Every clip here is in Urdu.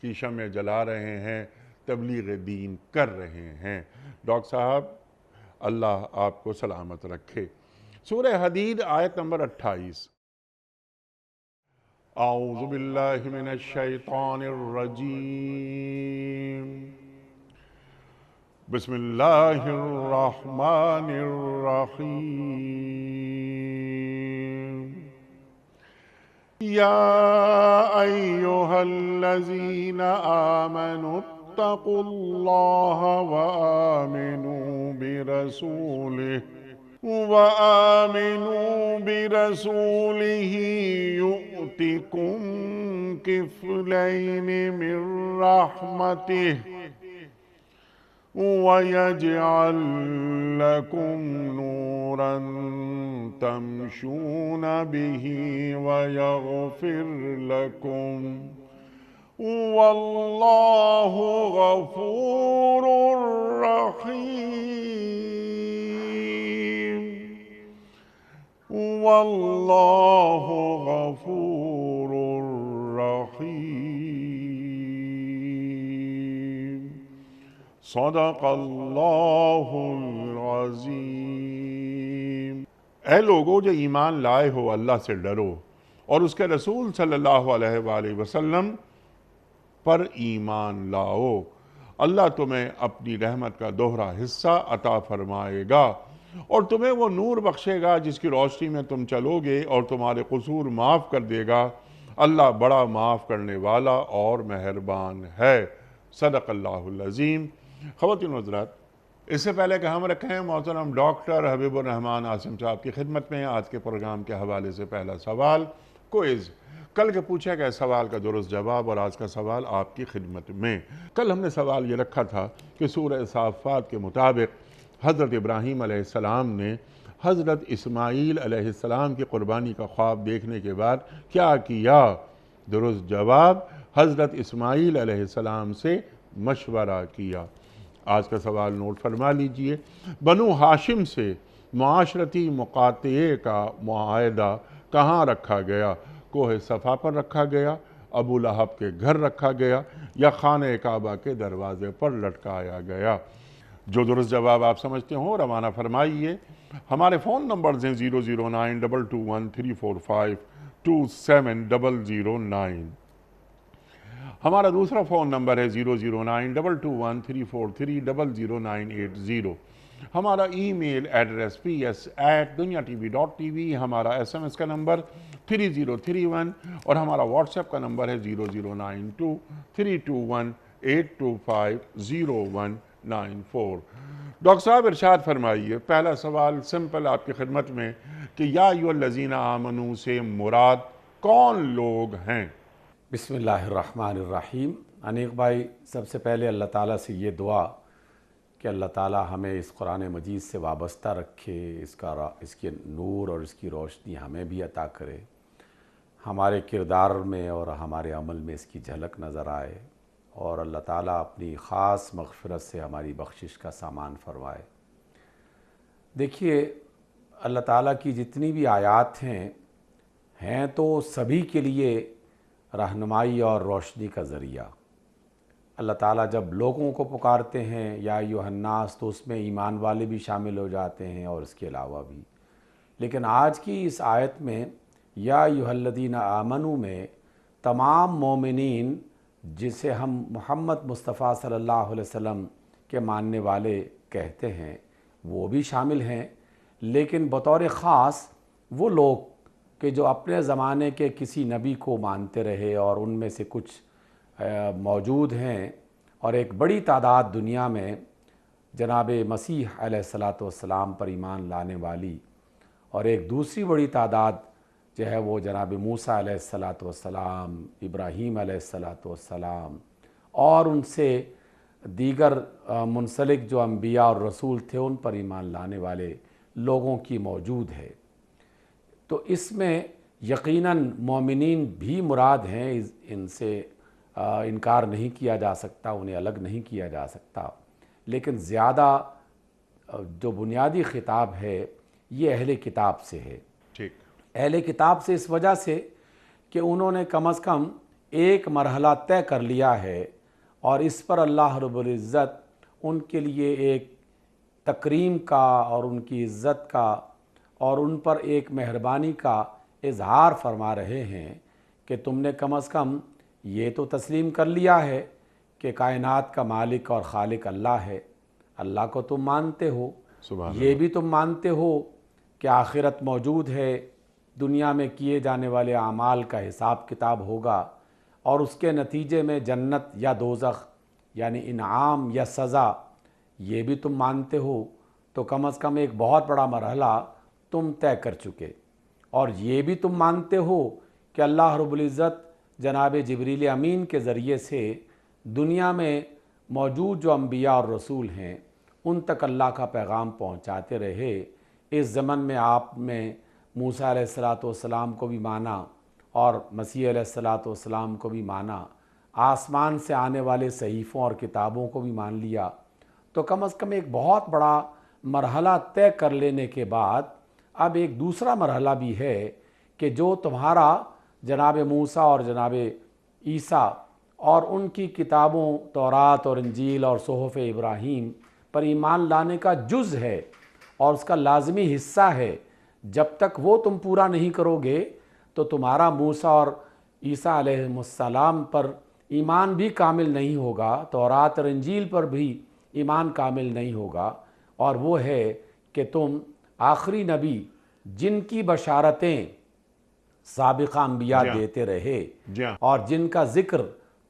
کی شمع جلا رہے ہیں، تبلیغ دین کر رہے ہیں۔ ڈاکٹر صاحب اللہ آپ کو سلامت رکھے۔ سورہ حدید آیت نمبر 28۔ اعوذ باللہ من الشیطان الرجیم، بسم اللہ الرحمن الرحیم۔ یا ایہا الذین آمنوا اتقوا اللہ وآمنوا برسولہ یؤتکم کفلین من رحمتہ وَيَجْعَلْ لَكُمْ نُورًا تَمْشُونَ بِهِ وَيَغْفِرْ لَكُمْ وَاللَّهُ غَفُورٌ رَحِيمٌ وَاللَّهُ غَفُورٌ رَحِيمٌ۔ صدق اللہ العظیم۔ اے لوگو جو ایمان لائے ہو، اللہ سے ڈرو اور اس کے رسول صلی اللہ علیہ وآلہ وسلم پر ایمان لاؤ، اللہ تمہیں اپنی رحمت کا دوہرا حصہ عطا فرمائے گا اور تمہیں وہ نور بخشے گا جس کی روشنی میں تم چلو گے اور تمہارے قصور معاف کر دے گا۔ اللہ بڑا معاف کرنے والا اور مہربان ہے۔ صدق اللہ العظیم۔ خواتین و حضرات، اس سے پہلے کہ ہم رکھیں محترم ڈاکٹر حبیب الرحمان عاصم صاحب کی خدمت میں آج کے پروگرام کے حوالے سے پہلا سوال کوئز، کل کے پوچھا گئے سوال کا درست جواب اور آج کا سوال آپ کی خدمت میں۔ کل ہم نے سوال یہ رکھا تھا کہ سورہ صافات کے مطابق حضرت ابراہیم علیہ السلام نے حضرت اسماعیل علیہ السلام کی قربانی کا خواب دیکھنے کے بعد کیا کیا؟ درست جواب، حضرت اسماعیل علیہ السلام سے مشورہ کیا۔ آج کا سوال نوٹ فرما لیجئے۔ بنو ہاشم سے معاشرتی مقاطعے کا معاہدہ کہاں رکھا گیا؟ کوہ صفا پر رکھا گیا، ابو لہب کے گھر رکھا گیا یا خانہ کعبہ کے دروازے پر لٹکایا گیا؟ جو درست جواب آپ سمجھتے ہوں روانہ فرمائیے۔ ہمارے فون نمبرز ہیں 0092213452709۔ ہمارا دوسرا فون نمبر ہے 009221343000980۔ ہمارا ای میل ایڈریس ps@dunyatv.tv، ہمارا SMS کا نمبر 3031 اور ہمارا واٹس ایپ کا نمبر ہے 009232182509194۔ ڈاکٹر صاحب ارشاد فرمائیے، پہلا سوال سمپل آپ کی خدمت میں کہ یا ایھا الذین آمنوا سے مراد کون لوگ ہیں؟ بسم اللہ الرحمن الرحیم۔ انیق بھائی، سب سے پہلے اللہ تعالیٰ سے یہ دعا کہ اللہ تعالیٰ ہمیں اس قرآن مجید سے وابستہ رکھے، اس کے نور اور اس کی روشنی ہمیں بھی عطا کرے، ہمارے کردار میں اور ہمارے عمل میں اس کی جھلک نظر آئے، اور اللہ تعالیٰ اپنی خاص مغفرت سے ہماری بخشش کا سامان فرمائے۔ دیکھیے، اللہ تعالیٰ کی جتنی بھی آیات ہیں تو سبھی کے لیے رہنمائی اور روشنی کا ذریعہ۔ اللہ تعالیٰ جب لوگوں کو پکارتے ہیں یا ایھا الناس، تو اس میں ایمان والے بھی شامل ہو جاتے ہیں اور اس کے علاوہ بھی۔ لیکن آج کی اس آیت میں یا ایھا الذین آمنوا میں تمام مومنین، جسے ہم محمد مصطفیٰ صلی اللہ علیہ وسلم کے ماننے والے کہتے ہیں، وہ بھی شامل ہیں، لیکن بطور خاص وہ لوگ کہ جو اپنے زمانے کے کسی نبی کو مانتے رہے اور ان میں سے کچھ موجود ہیں، اور ایک بڑی تعداد دنیا میں جناب مسیح علیہ السلام پر ایمان لانے والی، اور ایک دوسری بڑی تعداد جو ہے وہ جناب موسیٰ علیہ السلام، ابراہیم علیہ السلام اور ان سے دیگر منسلک جو انبیاء اور رسول تھے ان پر ایمان لانے والے لوگوں کی موجود ہے۔ تو اس میں یقیناً مومنین بھی مراد ہیں، ان سے انکار نہیں کیا جا سکتا، انہیں الگ نہیں کیا جا سکتا، لیکن زیادہ جو بنیادی خطاب ہے یہ اہل کتاب سے ہے۔ ٹھیک۔ اہل کتاب سے اس وجہ سے کہ انہوں نے کم از کم ایک مرحلہ طے کر لیا ہے اور اس پر اللہ رب العزت ان کے لیے ایک تکریم کا اور ان کی عزت کا اور ان پر ایک مہربانی کا اظہار فرما رہے ہیں کہ تم نے کم از کم یہ تو تسلیم کر لیا ہے کہ کائنات کا مالک اور خالق اللہ ہے، اللہ کو تم مانتے ہو، یہ بھی تم مانتے ہو کہ آخرت موجود ہے، دنیا میں کیے جانے والے اعمال کا حساب کتاب ہوگا اور اس کے نتیجے میں جنت یا دوزخ یعنی انعام یا سزا، یہ بھی تم مانتے ہو، تو کم از کم ایک بہت بڑا مرحلہ تم طے کر چکے۔ اور یہ بھی تم مانتے ہو کہ اللہ رب العزت جناب جبریل امین کے ذریعے سے دنیا میں موجود جو انبیاء اور رسول ہیں ان تک اللہ کا پیغام پہنچاتے رہے۔ اس زمن میں آپ نے موسیٰ علیہ السلام کو بھی مانا اور مسیح علیہ السلام کو بھی مانا، آسمان سے آنے والے صحیفوں اور کتابوں کو بھی مان لیا، تو کم از کم ایک بہت بڑا مرحلہ طے کر لینے کے بعد اب ایک دوسرا مرحلہ بھی ہے کہ جو تمہارا جناب موسیٰ اور جناب عیسیٰ اور ان کی کتابوں تورات اور انجیل اور صحف ابراہیم پر ایمان لانے کا جز ہے اور اس کا لازمی حصہ ہے، جب تک وہ تم پورا نہیں کرو گے تو تمہارا موسیٰ اور عیسیٰ علیہ السلام پر ایمان بھی کامل نہیں ہوگا، تورات اور انجیل پر بھی ایمان کامل نہیں ہوگا، اور وہ ہے کہ تم آخری نبی جن کی بشارتیں سابقہ انبیاء دیتے رہے اور جن کا ذکر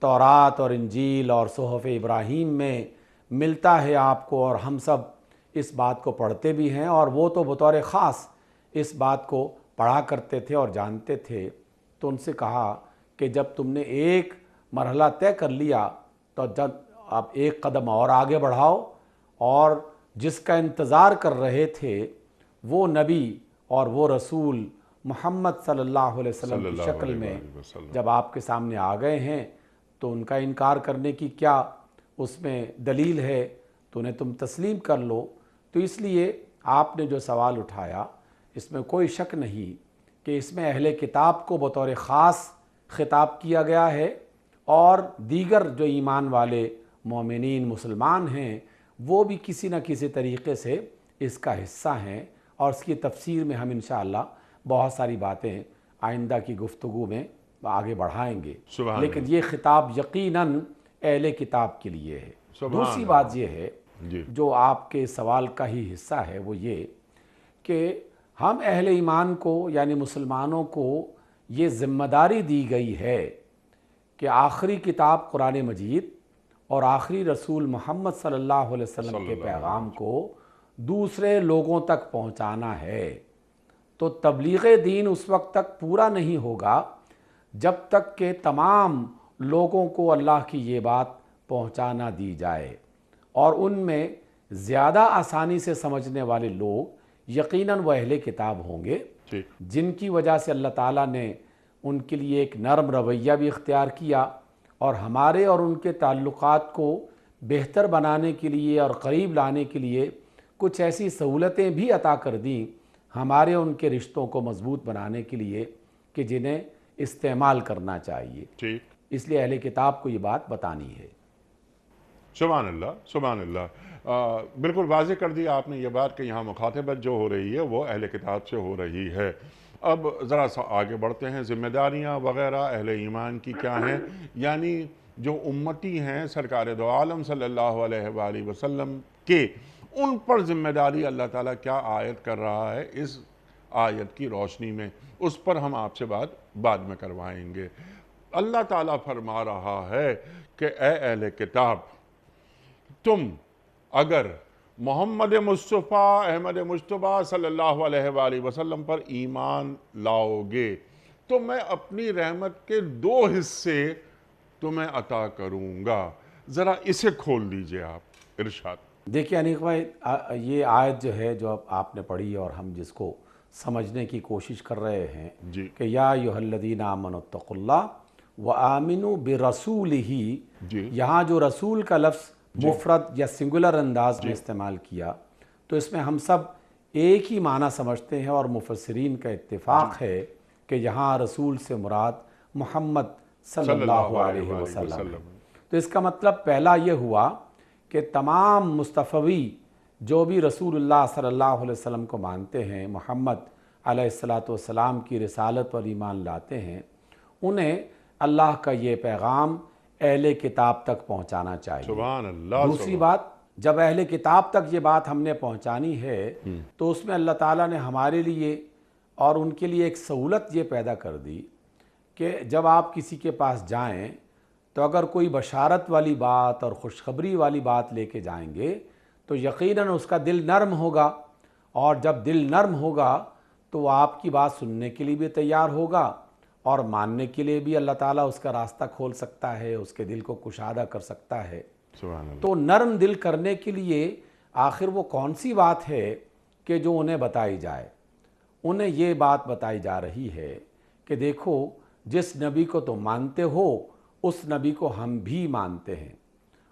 تورات اور انجیل اور صحف ابراہیم میں ملتا ہے آپ کو، اور ہم سب اس بات کو پڑھتے بھی ہیں اور وہ تو بطور خاص اس بات کو پڑھا کرتے تھے اور جانتے تھے، تو ان سے کہا کہ جب تم نے ایک مرحلہ طے کر لیا تو جب آپ ایک قدم اور آگے بڑھاؤ، اور جس کا انتظار کر رہے تھے وہ نبی اور وہ رسول محمد صلی اللہ علیہ وسلم کی شکل میں جب آپ کے سامنے آ گئے ہیں تو ان کا انکار کرنے کی کیا اس میں دلیل ہے، تو انہیں تم تسلیم کر لو۔ تو اس لیے آپ نے جو سوال اٹھایا اس میں کوئی شک نہیں کہ اس میں اہل کتاب کو بطور خاص خطاب کیا گیا ہے، اور دیگر جو ایمان والے مومنین مسلمان ہیں وہ بھی کسی نہ کسی طریقے سے اس کا حصہ ہیں، اور اس کی تفسیر میں ہم انشاءاللہ بہت ساری باتیں آئندہ کی گفتگو میں آگے بڑھائیں گے، لیکن یہ خطاب یقیناً اہل کتاب کے لیے ہے۔ دوسری بات یہ ہے جو آپ کے سوال کا ہی حصہ ہے، وہ یہ کہ ہم اہل ایمان کو یعنی مسلمانوں کو یہ ذمہ داری دی گئی ہے کہ آخری کتاب قرآن مجید اور آخری رسول محمد صلی اللہ علیہ وسلم کے پیغام کو دوسرے لوگوں تک پہنچانا ہے۔ تو تبلیغ دین اس وقت تک پورا نہیں ہوگا جب تک کہ تمام لوگوں کو اللہ کی یہ بات پہنچانا دی جائے، اور ان میں زیادہ آسانی سے سمجھنے والے لوگ یقیناً وہ اہل کتاب ہوں گے، جن کی وجہ سے اللہ تعالیٰ نے ان کے لیے ایک نرم رویہ بھی اختیار کیا، اور ہمارے اور ان کے تعلقات کو بہتر بنانے کے لیے اور قریب لانے کے لیے کچھ ایسی سہولتیں بھی عطا کر دیں ہمارے ان کے رشتوں کو مضبوط بنانے کے لیے کہ جنہیں استعمال کرنا چاہیے۔ اس لیے اہل کتاب کو یہ بات بتانی ہے۔ سبحان اللہ، سبحان اللہ، بالکل واضح کر دیا آپ نے یہ بات کہ یہاں مخاطبت جو ہو رہی ہے وہ اہل کتاب سے ہو رہی ہے۔ اب ذرا سا آگے بڑھتے ہیں، ذمہ داریاں وغیرہ اہل ایمان کی کیا ہیں، یعنی جو امتی ہیں سرکار دو عالم صلی اللہ علیہ وآلہ وسلم کے، ان پر ذمہ داری اللہ تعالیٰ کیا عائد کر رہا ہے اس آیت کی روشنی میں، اس پر ہم آپ سے بات بعد میں کروائیں گے۔ اللہ تعالیٰ فرما رہا ہے کہ اے اہل کتاب، تم اگر محمد مصطفیٰ احمد مجتبیٰ صلی اللہ علیہ وآلہ وسلم پر ایمان لاؤ گے تو میں اپنی رحمت کے 2 حصے تمہیں عطا کروں گا۔ ذرا اسے کھول دیجئے آپ، ارشاد۔ دیکھیے انیق بھائی، یہ آیت جو ہے جو آپ نے پڑھی اور ہم جس کو سمجھنے کی کوشش کر رہے ہیں کہ یا ایھا الذین آمنوا اتقوا اللہ وآمنوا برسولہ، یہاں جو رسول کا لفظ مفرد یا سنگولر انداز میں استعمال کیا تو اس میں ہم سب ایک ہی معنی سمجھتے ہیں، اور مفسرین کا اتفاق ہے کہ یہاں رسول سے مراد محمد صلی اللہ علیہ وسلم۔ تو اس کا مطلب پہلا یہ ہوا کہ تمام مصطفی جو بھی رسول اللہ صلی اللہ علیہ وسلم کو مانتے ہیں، محمد علیہ السلام کی رسالت پر ایمان لاتے ہیں، انہیں اللہ کا یہ پیغام اہل کتاب تک پہنچانا چاہیے۔ سبحان اللہ۔ دوسری بات، جب اہل کتاب تک یہ بات ہم نے پہنچانی ہے تو اس میں اللہ تعالیٰ نے ہمارے لیے اور ان کے لیے ایک سہولت یہ پیدا کر دی کہ جب آپ کسی کے پاس جائیں تو اگر کوئی بشارت والی بات اور خوشخبری والی بات لے کے جائیں گے تو یقیناً اس کا دل نرم ہوگا، اور جب دل نرم ہوگا تو وہ آپ کی بات سننے کے لیے بھی تیار ہوگا اور ماننے کے لیے بھی اللہ تعالیٰ اس کا راستہ کھول سکتا ہے، اس کے دل کو کشادہ کر سکتا ہے۔ سبحان اللہ۔ تو نرم دل کرنے کے لیے آخر وہ کون سی بات ہے کہ جو انہیں بتائی جائے؟ انہیں یہ بات بتائی جا رہی ہے کہ دیکھو، جس نبی کو تم مانتے ہو اس نبی کو ہم بھی مانتے ہیں،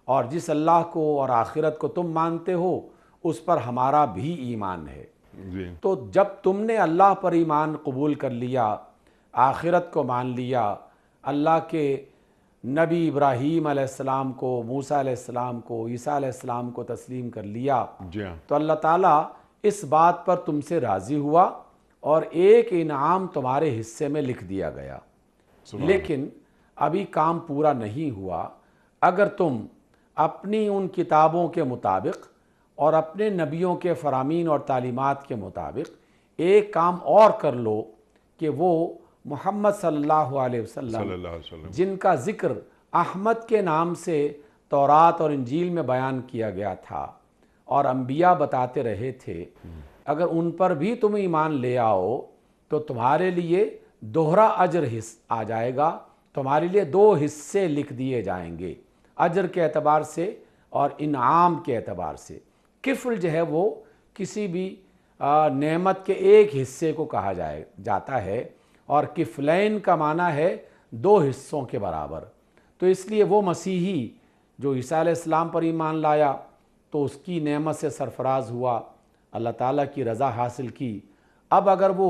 اور جس اللہ کو اور آخرت کو تم مانتے ہو اس پر ہمارا بھی ایمان ہے۔ جی۔ تو جب تم نے اللہ پر ایمان قبول کر لیا، آخرت کو مان لیا، اللہ کے نبی ابراہیم علیہ السلام کو، موسیٰ علیہ السلام کو، عیسیٰ علیہ السلام کو تسلیم کر لیا، جی ہاں۔ تو اللہ تعالیٰ اس بات پر تم سے راضی ہوا اور ایک انعام تمہارے حصے میں لکھ دیا گیا۔ لیکن ابھی کام پورا نہیں ہوا۔ اگر تم اپنی ان کتابوں کے مطابق اور اپنے نبیوں کے فرامین اور تعلیمات کے مطابق ایک کام اور کر لو کہ وہ محمد صلی اللہ علیہ وسلم جن کا ذکر احمد کے نام سے تورات اور انجیل میں بیان کیا گیا تھا اور انبیاء بتاتے رہے تھے، اگر ان پر بھی تم ایمان لے آؤ تو تمہارے لیے دوہرا اجر آ جائے گا، تمہارے لیے 2 حصے لکھ دیے جائیں گے، اجر کے اعتبار سے اور انعام کے اعتبار سے۔ کفل جو ہے وہ کسی بھی نعمت کے ایک حصے کو کہا جاتا ہے، اور کفلین کا معنی ہے 2 حصوں کے برابر۔ تو اس لیے وہ مسیحی جو عیسیٰ علیہ السلام پر ایمان لایا تو اس کی نعمت سے سرفراز ہوا، اللہ تعالیٰ کی رضا حاصل کی۔ اب اگر وہ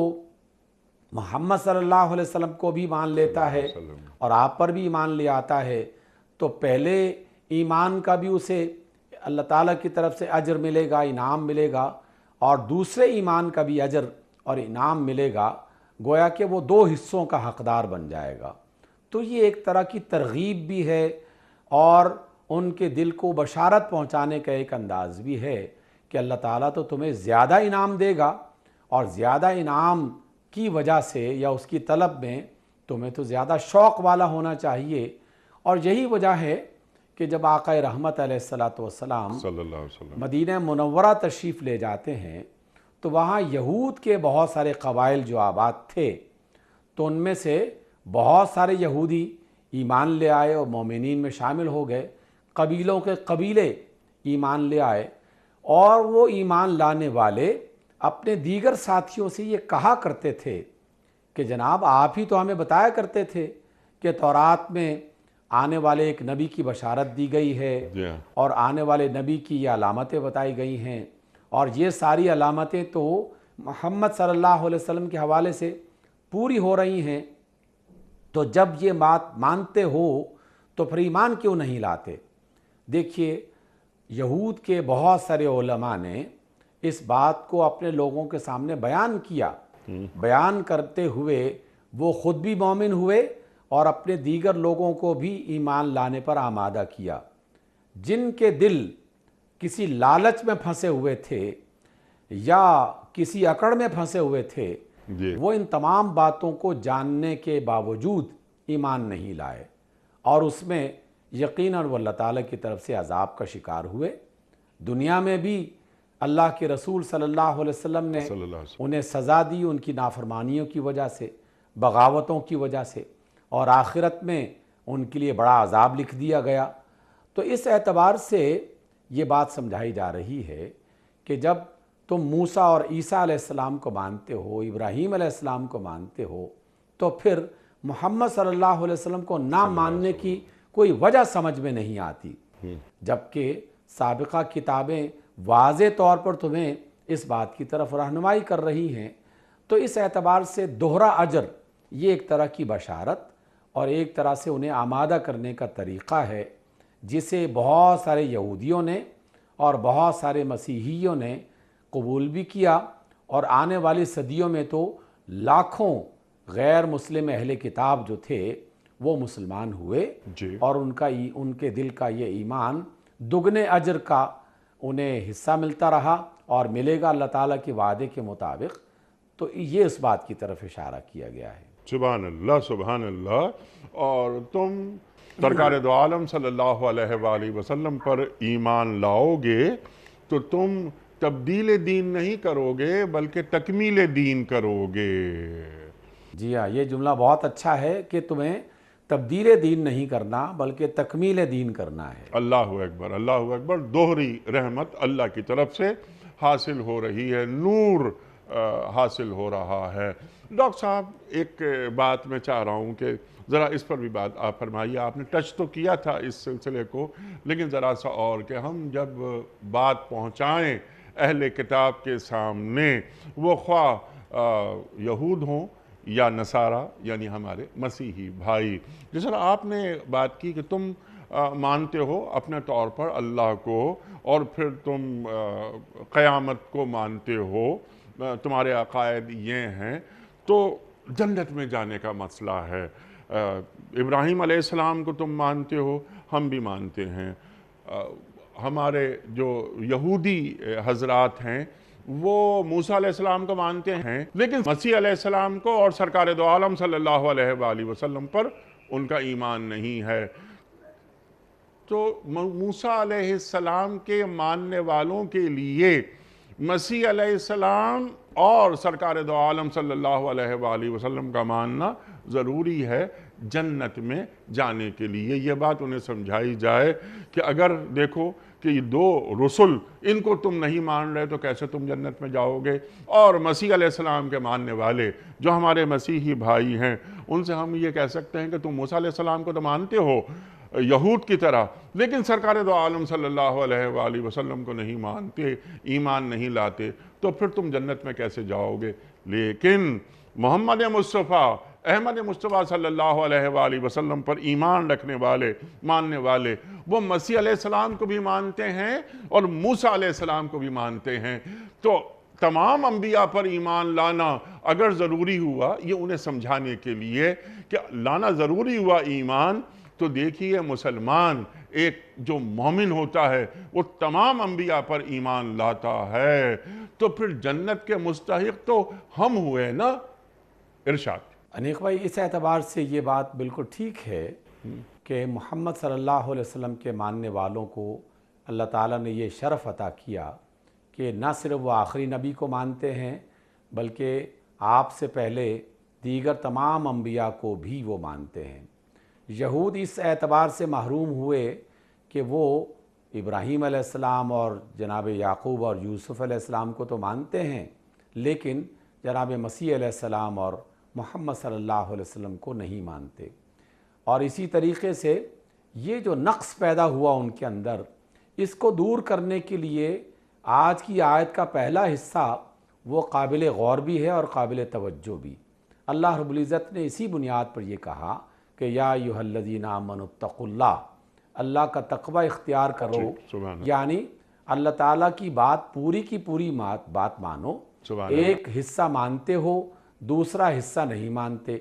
محمد صلی اللہ علیہ وسلم کو بھی مان لیتا ہے اور آپ پر بھی ایمان لے آتا ہے تو پہلے ایمان کا بھی اسے اللہ تعالیٰ کی طرف سے اجر ملے گا، انعام ملے گا، اور دوسرے ایمان کا بھی اجر اور انعام ملے گا، گویا کہ وہ 2 حصوں کا حقدار بن جائے گا۔ تو یہ ایک طرح کی ترغیب بھی ہے اور ان کے دل کو بشارت پہنچانے کا ایک انداز بھی ہے کہ اللہ تعالیٰ تو تمہیں زیادہ انعام دے گا، اور زیادہ انعام کی وجہ سے یا اس کی طلب میں تمہیں تو زیادہ شوق والا ہونا چاہیے۔ اور یہی وجہ ہے کہ جب آقا رحمت علیہ السلام صلی اللہ علیہ وسلم مدینہ منورہ تشریف لے جاتے ہیں تو وہاں یہود کے بہت سارے قبائل جو آباد تھے، تو ان میں سے بہت سارے یہودی ایمان لے آئے اور مومنین میں شامل ہو گئے، قبیلوں کے قبیلے ایمان لے آئے، اور وہ ایمان لانے والے اپنے دیگر ساتھیوں سے یہ کہا کرتے تھے کہ جناب آپ ہی تو ہمیں بتایا کرتے تھے کہ تورات میں آنے والے ایک نبی کی بشارت دی گئی ہے اور آنے والے نبی کی یہ علامتیں بتائی گئی ہیں، اور یہ ساری علامتیں تو محمد صلی اللہ علیہ وسلم کے حوالے سے پوری ہو رہی ہیں، تو جب یہ بات مانتے ہو تو پھر ایمان کیوں نہیں لاتے؟ دیکھیے، یہود کے بہت سارے علماء نے اس بات کو اپنے لوگوں کے سامنے بیان کیا، بیان کرتے ہوئے وہ خود بھی مومن ہوئے اور اپنے دیگر لوگوں کو بھی ایمان لانے پر آمادہ کیا۔ جن کے دل کسی لالچ میں پھنسے ہوئے تھے یا کسی اکڑ میں پھنسے ہوئے تھے، وہ ان تمام باتوں کو جاننے کے باوجود ایمان نہیں لائے، اور اس میں یقیناً وہ اللہ تعالیٰ کی طرف سے عذاب کا شکار ہوئے۔ دنیا میں بھی اللہ کے رسول صلی اللہ علیہ وسلم نے انہیں سزا دی ان کی نافرمانیوں کی وجہ سے، بغاوتوں کی وجہ سے، اور آخرت میں ان کے لیے بڑا عذاب لکھ دیا گیا۔ تو اس اعتبار سے یہ بات سمجھائی جا رہی ہے کہ جب تم موسیٰ اور عیسیٰ علیہ السلام کو مانتے ہو، ابراہیم علیہ السلام کو مانتے ہو، تو پھر محمد صلی اللہ علیہ وسلم کو نہ ماننے کی کوئی وجہ سمجھ میں نہیں آتی، جبکہ سابقہ کتابیں واضح طور پر تمہیں اس بات کی طرف رہنمائی کر رہی ہیں۔ تو اس اعتبار سے دوہرا اجر یہ ایک طرح کی بشارت اور ایک طرح سے انہیں آمادہ کرنے کا طریقہ ہے، جسے بہت سارے یہودیوں نے اور بہت سارے مسیحیوں نے قبول بھی کیا، اور آنے والی صدیوں میں تو لاکھوں غیر مسلم اہل کتاب جو تھے وہ مسلمان ہوئے، جی اور ان کے دل کا یہ ایمان دگنے اجر کا انہیں حصہ ملتا رہا اور ملے گا اللہ تعالیٰ کے وعدے کے مطابق۔ تو یہ اس بات کی طرف اشارہ کیا گیا ہے۔ سبحان اللہ سبحان اللہ۔ اور تم سرکار دو عالم صلی اللہ علیہ وآلہ وسلم پر ایمان لاؤ گے تو تم تبدیل دین نہیں کرو گے بلکہ تکمیل دین کرو گے۔ جی ہاں، یہ جملہ بہت اچھا ہے کہ تمہیں تبدیل دین نہیں کرنا بلکہ تکمیل دین کرنا ہے۔ اللہ اکبر اللہ اکبر۔ دوہری رحمت اللہ کی طرف سے حاصل ہو رہی ہے، نور حاصل ہو رہا ہے۔ ڈاکٹر صاحب ایک بات میں چاہ رہا ہوں کہ ذرا اس پر بھی بات آپ فرمائیے۔ آپ نے ٹچ تو کیا تھا اس سلسلے کو، لیکن ذرا سا اور کہ ہم جب بات پہنچائیں اہل کتاب کے سامنے، وہ خواہ یہود ہوں یا نصارہ یعنی ہمارے مسیحی بھائی، جس طرح آپ نے بات کی کہ تم مانتے ہو اپنے طور پر اللہ کو، اور پھر تم قیامت کو مانتے ہو، تمہارے عقائد یہ ہیں، تو جنت میں جانے کا مسئلہ ہے۔ ابراہیم علیہ السلام کو تم مانتے ہو، ہم بھی مانتے ہیں۔ ہمارے جو یہودی حضرات ہیں وہ موسیٰ علیہ السلام کو مانتے ہیں، لیکن مسیح علیہ السلام کو اور سرکار دو عالم صلی اللہ علیہ وآلہ وسلم پر ان کا ایمان نہیں ہے۔ تو موسیٰ علیہ السلام کے ماننے والوں کے لیے مسیح علیہ السلام اور سرکار دو عالم صلی اللہ علیہ وآلہ وسلم کا ماننا ضروری ہے جنت میں جانے کے لیے۔ یہ بات انہیں سمجھائی جائے کہ اگر دیکھو کہ یہ دو رسول، ان کو تم نہیں مان رہے تو کیسے تم جنت میں جاؤ گے؟ اور مسیح علیہ السلام کے ماننے والے جو ہمارے مسیحی بھائی ہیں، ان سے ہم یہ کہہ سکتے ہیں کہ تم موسیٰ علیہ السلام کو تو مانتے ہو یہود کی طرح، لیکن سرکار دو عالم صلی اللہ علیہ وآلہ وسلم کو نہیں مانتے، ایمان نہیں لاتے، تو پھر تم جنت میں کیسے جاؤ گے؟ لیکن محمد مصطفیٰ احمد مصطفیٰ صلی اللہ علیہ وآلہ وسلم پر ایمان رکھنے والے، ماننے والے، وہ مسیح علیہ السلام کو بھی مانتے ہیں اور موسیٰ علیہ السلام کو بھی مانتے ہیں۔ تو تمام انبیاء پر ایمان لانا اگر ضروری ہوا، یہ انہیں سمجھانے کے لیے کہ لانا ضروری ہوا ایمان، تو دیکھیے مسلمان ایک جو مومن ہوتا ہے وہ تمام انبیاء پر ایمان لاتا ہے، تو پھر جنت کے مستحق تو ہم ہوئے نا۔ ارشاد۔ انیق بھائی، اس اعتبار سے یہ بات بالکل ٹھیک ہے کہ محمد صلی اللہ علیہ وسلم کے ماننے والوں کو اللہ تعالیٰ نے یہ شرف عطا کیا کہ نہ صرف وہ آخری نبی کو مانتے ہیں بلکہ آپ سے پہلے دیگر تمام انبیاء کو بھی وہ مانتے ہیں۔ یہود اس اعتبار سے محروم ہوئے کہ وہ ابراہیم علیہ السلام اور جناب یعقوب اور یوسف علیہ السلام کو تو مانتے ہیں، لیکن جناب مسیح علیہ السلام اور محمد صلی اللہ علیہ وسلم کو نہیں مانتے۔ اور اسی طریقے سے یہ جو نقص پیدا ہوا ان کے اندر، اس کو دور کرنے کے لیے آج کی آیت کا پہلا حصہ وہ قابل غور بھی ہے اور قابل توجہ بھی۔ اللہ رب العزت نے اسی بنیاد پر یہ کہا کہ یا ایھا الذین آمنوا اتقوا اللہ، اللہ کا تقوی اختیار کرو، یعنی اللہ تعالیٰ کی بات پوری کی پوری بات مانو۔ ایک حصہ مانتے ہو، دوسرا حصہ نہیں مانتے،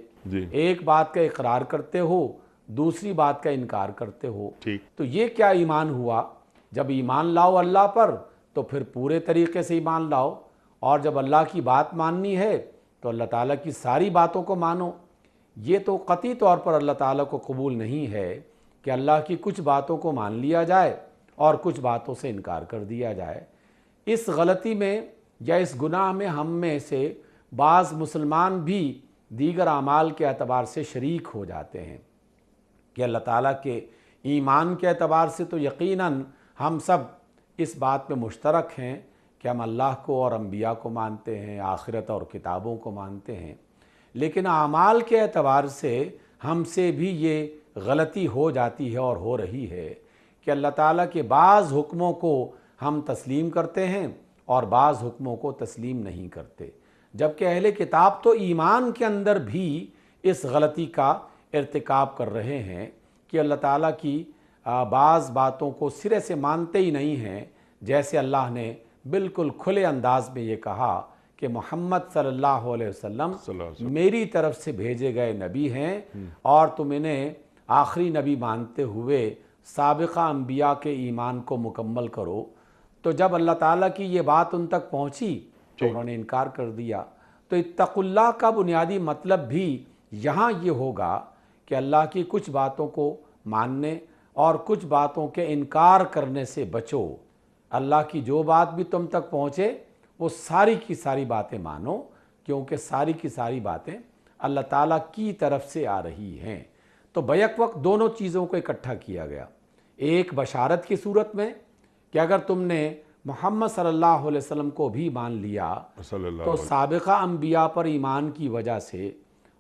ایک بات کا اقرار کرتے ہو، دوسری بات کا انکار کرتے ہو، تو یہ کیا ایمان ہوا؟ جب ایمان لاؤ اللہ پر تو پھر پورے طریقے سے ایمان لاؤ، اور جب اللہ کی بات ماننی ہے تو اللہ تعالیٰ کی ساری باتوں کو مانو۔ یہ تو قطعی طور پر اللہ تعالیٰ کو قبول نہیں ہے کہ اللہ کی کچھ باتوں کو مان لیا جائے اور کچھ باتوں سے انکار کر دیا جائے۔ اس غلطی میں یا اس گناہ میں ہم میں سے بعض مسلمان بھی دیگر اعمال کے اعتبار سے شریک ہو جاتے ہیں کہ اللہ تعالیٰ کے ایمان کے اعتبار سے تو یقیناً ہم سب اس بات میں مشترک ہیں کہ ہم اللہ کو اور انبیاء کو مانتے ہیں، آخرت اور کتابوں کو مانتے ہیں، لیکن اعمال کے اعتبار سے ہم سے بھی یہ غلطی ہو جاتی ہے اور ہو رہی ہے کہ اللہ تعالیٰ کے بعض حکموں کو ہم تسلیم کرتے ہیں اور بعض حکموں کو تسلیم نہیں کرتے، جبکہ اہل کتاب تو ایمان کے اندر بھی اس غلطی کا ارتکاب کر رہے ہیں کہ اللہ تعالیٰ کی بعض باتوں کو سرے سے مانتے ہی نہیں ہیں، جیسے اللہ نے بالکل کھلے انداز میں یہ کہا کہ محمد صلی اللہ علیہ وسلم میری طرف سے بھیجے گئے نبی ہیں اور تم انہیں آخری نبی مانتے ہوئے سابقہ انبیاء کے ایمان کو مکمل کرو۔ تو جب اللہ تعالیٰ کی یہ بات ان تک پہنچی تو انہوں نے انکار کر دیا۔ تو اتقوا اللہ کا بنیادی مطلب بھی یہاں یہ ہوگا کہ اللہ کی کچھ باتوں کو ماننے اور کچھ باتوں کے انکار کرنے سے بچو۔ اللہ کی جو بات بھی تم تک پہنچے وہ ساری کی ساری باتیں مانو، کیونکہ ساری کی ساری باتیں اللہ تعالیٰ کی طرف سے آ رہی ہیں۔ تو بیک وقت دونوں چیزوں کو اکٹھا کیا گیا، ایک بشارت کی صورت میں کہ اگر تم نے محمد صلی اللہ علیہ وسلم کو بھی مان لیا تو سابقہ انبیاء پر ایمان کی وجہ سے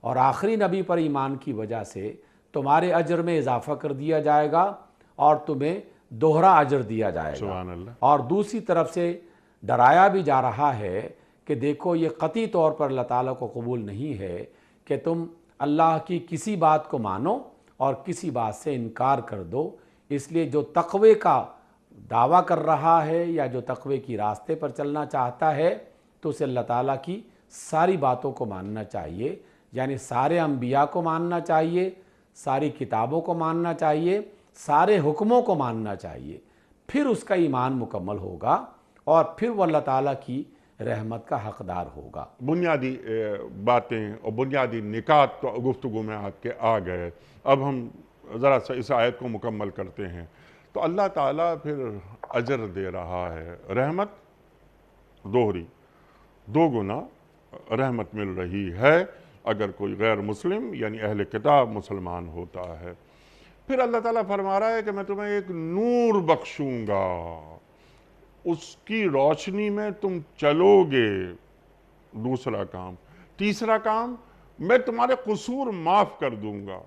اور آخری نبی پر ایمان کی وجہ سے تمہارے اجر میں اضافہ کر دیا جائے گا اور تمہیں دوہرا اجر دیا جائے گا۔ سبحان اللہ۔ اور دوسری طرف سے ڈرایا بھی جا رہا ہے کہ دیکھو یہ قطعی طور پر اللہ تعالیٰ کو قبول نہیں ہے کہ تم اللہ کی کسی بات کو مانو اور کسی بات سے انکار کر دو۔ اس لیے جو تقوی کا دعویٰ کر رہا ہے یا جو تقوی کی راستے پر چلنا چاہتا ہے تو اسے اللہ تعالیٰ کی ساری باتوں کو ماننا چاہیے، یعنی سارے انبیاء کو ماننا چاہیے، ساری کتابوں کو ماننا چاہیے، سارے حکموں کو ماننا چاہیے، پھر اس کا ایمان مکمل ہوگا اور پھر وہ اللہ تعالیٰ کی رحمت کا حقدار ہوگا۔ بنیادی باتیں اور بنیادی نکات تو گفتگو میں آپ کے آ گئے، اب ہم ذرا سا اس آیت کو مکمل کرتے ہیں۔ تو اللہ تعالیٰ پھر اجر دے رہا ہے، رحمت دوہری، دو گنا رحمت مل رہی ہے اگر کوئی غیر مسلم یعنی اہل کتاب مسلمان ہوتا ہے۔ پھر اللہ تعالیٰ فرما رہا ہے کہ میں تمہیں ایک نور بخشوں گا، اس کی روشنی میں تم چلو گے، دوسرا کام۔ تیسرا کام، میں تمہارے قصور معاف کر دوں گا۔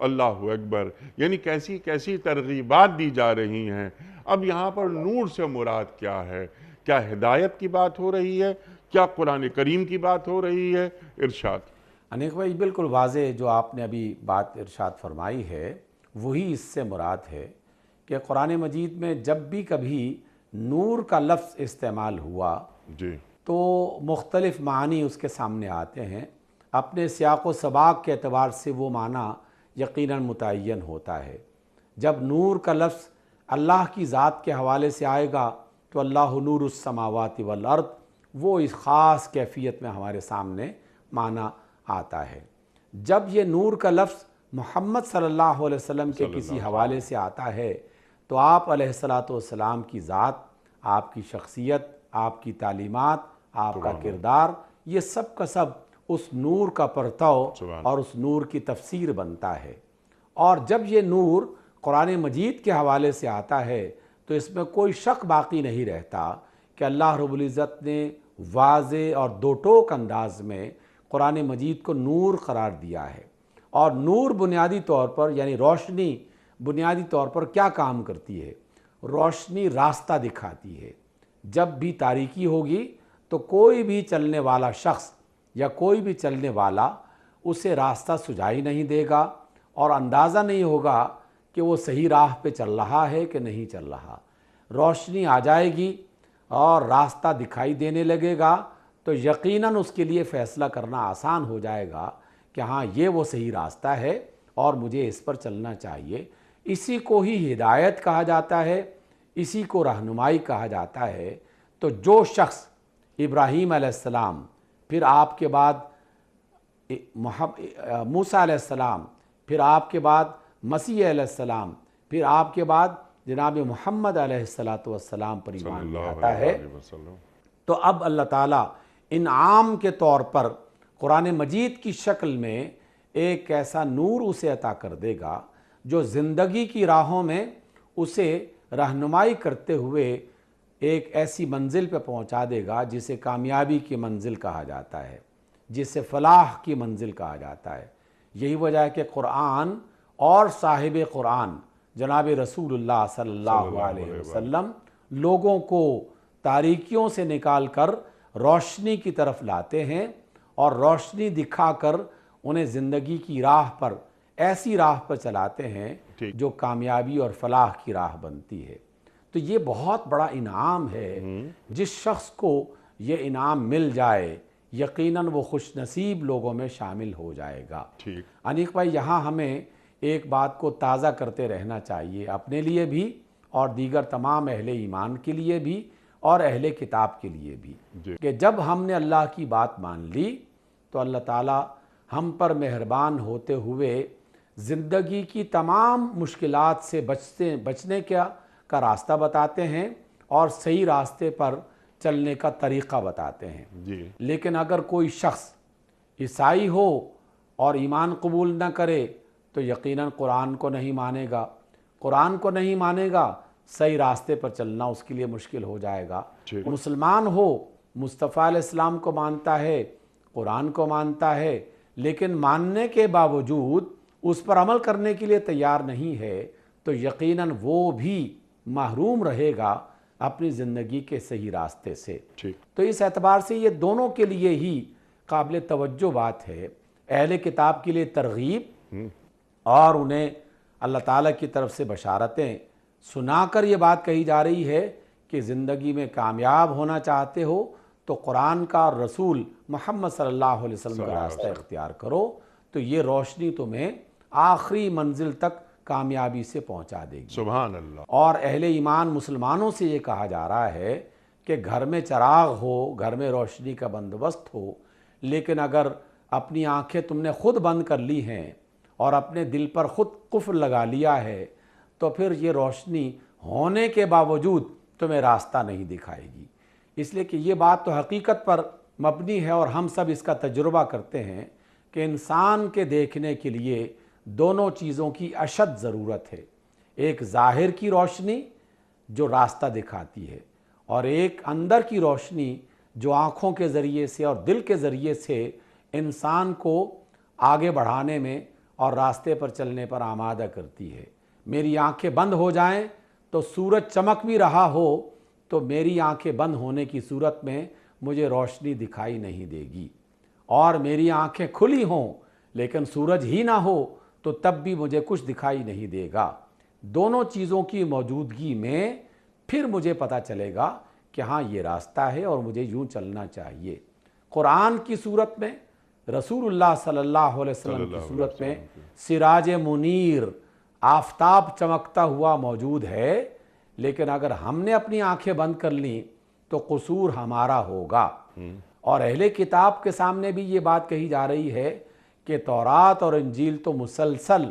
اللہ اکبر، یعنی کیسی کیسی ترغیبات دی جا رہی ہیں۔ اب یہاں پر نور سے مراد کیا ہے؟ کیا ہدایت کی بات ہو رہی ہے؟ کیا قرآن کریم کی بات ہو رہی ہے؟ ارشاد۔ انیق بھائی بالکل واضح جو آپ نے ابھی بات ارشاد فرمائی ہے وہی اس سے مراد ہے کہ قرآن مجید میں جب بھی کبھی نور کا لفظ استعمال ہوا جی تو مختلف معنی اس کے سامنے آتے ہیں۔ اپنے سیاق و سباق کے اعتبار سے وہ معنی یقیناً متعین ہوتا ہے۔ جب نور کا لفظ اللہ کی ذات کے حوالے سے آئے گا تو اللہ نور السماوات والارض، وہ اس خاص کیفیت میں ہمارے سامنے معنی آتا ہے۔ جب یہ نور کا لفظ محمد صلی اللہ علیہ وسلم کے کسی حوالے سے آتا ہے تو آپ علیہ السلام کی ذات، آپ کی شخصیت، آپ کی تعلیمات، آپ کا کردار، یہ سب کا سب اس نور کا پرتو اور اس نور کی تفسیر بنتا ہے۔ اور جب یہ نور قرآن مجید کے حوالے سے آتا ہے تو اس میں کوئی شک باقی نہیں رہتا کہ اللہ رب العزت نے واضح اور دو ٹوک انداز میں قرآن مجید کو نور قرار دیا ہے۔ اور نور بنیادی طور پر یعنی روشنی بنیادی طور پر کیا کام کرتی ہے؟ روشنی راستہ دکھاتی ہے۔ جب بھی تاریکی ہوگی تو کوئی بھی چلنے والا شخص یا کوئی بھی چلنے والا اسے راستہ سجائی نہیں دے گا اور اندازہ نہیں ہوگا کہ وہ صحیح راہ پہ چل رہا ہے کہ نہیں چل رہا۔ روشنی آ جائے گی اور راستہ دکھائی دینے لگے گا تو یقیناً اس کے لیے فیصلہ کرنا آسان ہو جائے گا کہ ہاں یہ وہ صحیح راستہ ہے اور مجھے اس پر چلنا چاہیے۔ اسی کو ہی ہدایت کہا جاتا ہے، اسی کو رہنمائی کہا جاتا ہے۔ تو جو شخص ابراہیم علیہ السلام، پھر آپ کے بعد موسیٰ علیہ السلام، پھر آپ کے بعد مسیح علیہ السلام، پھر آپ کے بعد جناب محمد علیہ السلام پر ایمان لاتا ہے، تو اب اللہ تعالیٰ انعام کے طور پر قرآن مجید کی شکل میں ایک ایسا نور اسے عطا کر دے گا جو زندگی کی راہوں میں اسے رہنمائی کرتے ہوئے ایک ایسی منزل پہ پہنچا دے گا جسے کامیابی کی منزل کہا جاتا ہے، جسے فلاح کی منزل کہا جاتا ہے۔ یہی وجہ ہے کہ قرآن اور صاحب قرآن جناب رسول اللہ صلی اللہ علیہ وسلم لوگوں کو تاریکیوں سے نکال کر روشنی کی طرف لاتے ہیں اور روشنی دکھا کر انہیں زندگی کی راہ پر ایسی راہ پر چلاتے ہیں ٹھیک۔ جو کامیابی اور فلاح کی راہ بنتی ہے۔ تو یہ بہت بڑا انعام ہے، جس شخص کو یہ انعام مل جائے یقیناً وہ خوش نصیب لوگوں میں شامل ہو جائے گا۔ ٹھیک۔ انیق بھائی، یہاں ہمیں ایک بات کو تازہ کرتے رہنا چاہیے، اپنے لیے بھی اور دیگر تمام اہل ایمان کے لیے بھی اور اہل کتاب کے لیے بھی، جی۔ کہ جب ہم نے اللہ کی بات مان لی تو اللہ تعالیٰ ہم پر مہربان ہوتے ہوئے زندگی کی تمام مشکلات سے بچنے کا راستہ بتاتے ہیں اور صحیح راستے پر چلنے کا طریقہ بتاتے ہیں۔ جی۔ لیکن اگر کوئی شخص عیسائی ہو اور ایمان قبول نہ کرے تو یقیناً قرآن کو نہیں مانے گا، قرآن کو نہیں مانے گا، صحیح راستے پر چلنا اس کے لیے مشکل ہو جائے گا۔ ٹھیک۔ مسلمان ہو، مصطفیٰ علیہ السلام کو مانتا ہے، قرآن کو مانتا ہے، لیکن ماننے کے باوجود اس پر عمل کرنے کے لیے تیار نہیں ہے تو یقیناً وہ بھی محروم رہے گا اپنی زندگی کے صحیح راستے سے۔ ٹھیک۔ تو اس اعتبار سے یہ دونوں کے لیے ہی قابل توجہ بات ہے، اہل کتاب کے لیے ترغیب اور انہیں اللہ تعالیٰ کی طرف سے بشارتیں سنا کر یہ بات کہی جا رہی ہے کہ زندگی میں کامیاب ہونا چاہتے ہو تو قرآن کا اور رسول محمد صلی اللہ علیہ وسلم کا راستہ اختیار کرو، تو یہ روشنی تمہیں آخری منزل تک کامیابی سے پہنچا دے گی۔ سبحان اللہ۔ اور اہل ایمان مسلمانوں سے یہ کہا جا رہا ہے کہ گھر میں چراغ ہو، گھر میں روشنی کا بندوبست ہو، لیکن اگر اپنی آنکھیں تم نے خود بند کر لی ہیں اور اپنے دل پر خود قفل لگا لیا ہے تو پھر یہ روشنی ہونے کے باوجود تمہیں راستہ نہیں دکھائے گی۔ اس لیے کہ یہ بات تو حقیقت پر مبنی ہے اور ہم سب اس کا تجربہ کرتے ہیں کہ انسان کے دیکھنے کے لیے دونوں چیزوں کی اشد ضرورت ہے، ایک ظاہر کی روشنی جو راستہ دکھاتی ہے اور ایک اندر کی روشنی جو آنکھوں کے ذریعے سے اور دل کے ذریعے سے انسان کو آگے بڑھانے میں اور راستے پر چلنے پر آمادہ کرتی ہے۔ میری آنکھیں بند ہو جائیں تو سورج چمک بھی رہا ہو تو میری آنکھیں بند ہونے کی صورت میں مجھے روشنی دکھائی نہیں دے گی، اور میری آنکھیں کھلی ہوں لیکن سورج ہی نہ ہو تو تب بھی مجھے کچھ دکھائی نہیں دے گا۔ دونوں چیزوں کی موجودگی میں پھر مجھے پتہ چلے گا کہ ہاں یہ راستہ ہے اور مجھے یوں چلنا چاہیے۔ قرآن کی صورت میں، رسول اللہ صلی اللہ علیہ وسلم کی صورت میں سراج منیر، آفتاب چمکتا ہوا موجود ہے، لیکن اگر ہم نے اپنی آنکھیں بند کر لیں تو قصور ہمارا ہوگا۔ اور اہل کتاب کے سامنے بھی یہ بات کہی جا رہی ہے کہ تورات اور انجیل تو مسلسل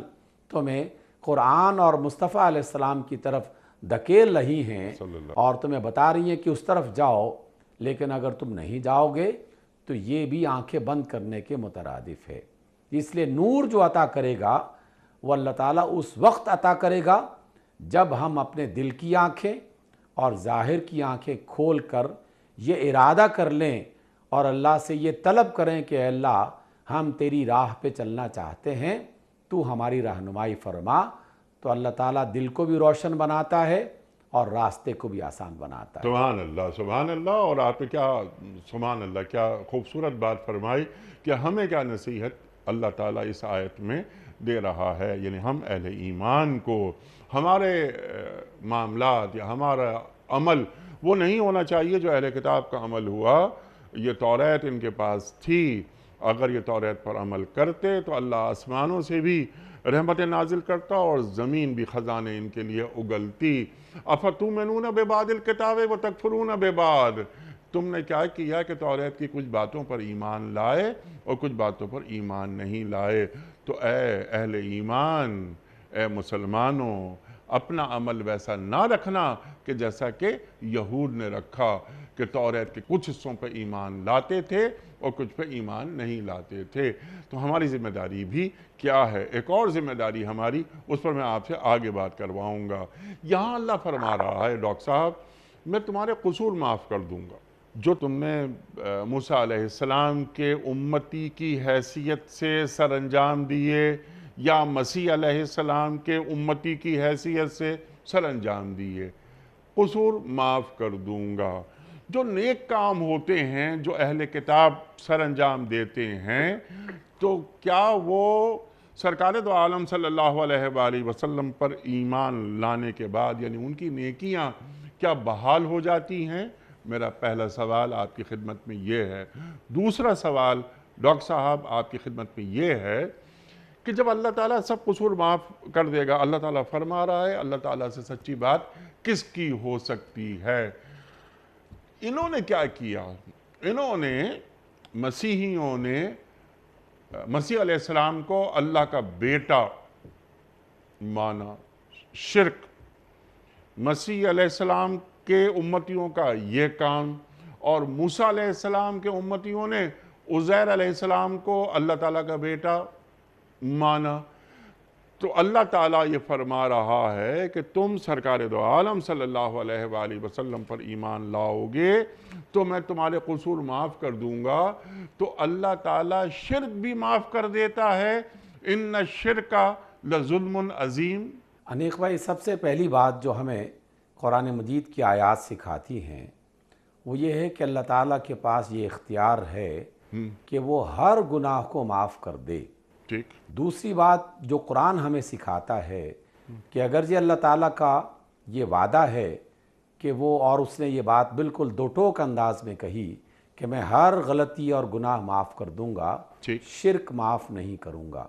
تمہیں قرآن اور مصطفیٰ علیہ السلام کی طرف دھکیل رہی ہیں اور تمہیں بتا رہی ہیں کہ اس طرف جاؤ، لیکن اگر تم نہیں جاؤ گے تو یہ بھی آنکھیں بند کرنے کے مترادف ہے۔ اس لیے نور جو عطا کرے گا وہ اللہ تعالیٰ اس وقت عطا کرے گا جب ہم اپنے دل کی آنکھیں اور ظاہر کی آنکھیں کھول کر یہ ارادہ کر لیں اور اللہ سے یہ طلب کریں کہ اے اللہ ہم تیری راہ پہ چلنا چاہتے ہیں، تو ہماری رہنمائی فرما۔ تو اللہ تعالیٰ دل کو بھی روشن بناتا ہے اور راستے کو بھی آسان بناتا ہے۔ سبحان اللہ، سبحان اللہ۔ اور آپ نے کیا سبحان اللہ، کیا خوبصورت بات فرمائی کہ ہمیں کیا نصیحت اللہ تعالیٰ اس آیت میں دے رہا ہے، یعنی ہم اہل ایمان کو ہمارے معاملات یا ہمارا عمل وہ نہیں ہونا چاہیے جو اہل کتاب کا عمل ہوا۔ یہ توریت ان کے پاس تھی، اگر یہ توریت پر عمل کرتے تو اللہ آسمانوں سے بھی رحمت نازل کرتا اور زمین بھی خزانے ان کے لیے اگلتی۔ افتؤمنون ببعض الکتاب وتکفرون ببعض، تم نے کیا کیا کہ توریت کی کچھ باتوں پر ایمان لائے اور کچھ باتوں پر ایمان نہیں لائے۔ تو اے اہل ایمان، اے مسلمانوں، اپنا عمل ویسا نہ رکھنا کہ جیسا کہ یہود نے رکھا کہ توریت کے کچھ حصوں پہ ایمان لاتے تھے اور کچھ پہ ایمان نہیں لاتے تھے۔ تو ہماری ذمہ داری بھی کیا ہے؟ ایک اور ذمہ داری ہماری، اس پر میں آپ سے آگے بات کرواؤں گا۔ یہاں اللہ فرما رہا ہے ڈاکٹر صاحب میں تمہارے قصور معاف کر دوں گا، جو تم نے موسیٰ علیہ السلام کے امتی کی حیثیت سے سر انجام دیے یا مسیح علیہ السلام کے امتی کی حیثیت سے سر انجام دیے، قصور معاف کر دوں گا۔ جو نیک کام ہوتے ہیں، جو اہل کتاب سر انجام دیتے ہیں، تو کیا وہ سرکار دو عالم صلی اللہ علیہ وآلہ وسلم پر ایمان لانے کے بعد یعنی ان کی نیکیاں کیا بحال ہو جاتی ہیں؟ میرا پہلا سوال آپ کی خدمت میں یہ ہے۔ دوسرا سوال ڈاکٹر صاحب آپ کی خدمت میں یہ ہے کہ جب اللہ تعالیٰ سب قصور معاف کر دے گا، اللہ تعالیٰ فرما رہا ہے اللہ تعالیٰ سے سچی بات کس کی ہو سکتی ہے؟ انہوں نے کیا کیا؟ انہوں نے مسیحیوں نے مسیح علیہ السلام کو اللہ کا بیٹا مانا، شرک۔ مسیح علیہ السلام کے امتیوں کا یہ کام، اور موسیٰ علیہ السلام کے امتیوں نے عزیر علیہ السلام کو اللہ تعالیٰ کا بیٹا مانا۔ تو اللہ تعالیٰ یہ فرما رہا ہے کہ تم سرکار دو عالم صلی اللہ علیہ وآلہ وسلم پر ایمان لاؤ گے تو میں تمہارے قصور معاف کر دوں گا۔ تو اللہ تعالیٰ شرک بھی معاف کر دیتا ہے۔ ان الشرک لظلم عظیم۔ انیق بھائی، سب سے پہلی بات جو ہمیں قرآن مجید کی آیات سکھاتی ہیں وہ یہ ہے کہ اللہ تعالیٰ کے پاس یہ اختیار ہے کہ وہ ہر گناہ کو معاف کر دے۔ ٹھیک۔ دوسری بات جو قرآن ہمیں سکھاتا ہے کہ اگر یہ اللہ تعالیٰ کا یہ وعدہ ہے کہ وہ، اور اس نے یہ بات بالکل دو ٹوک انداز میں کہی کہ میں ہر غلطی اور گناہ معاف کر دوں گا، شرک معاف نہیں کروں گا۔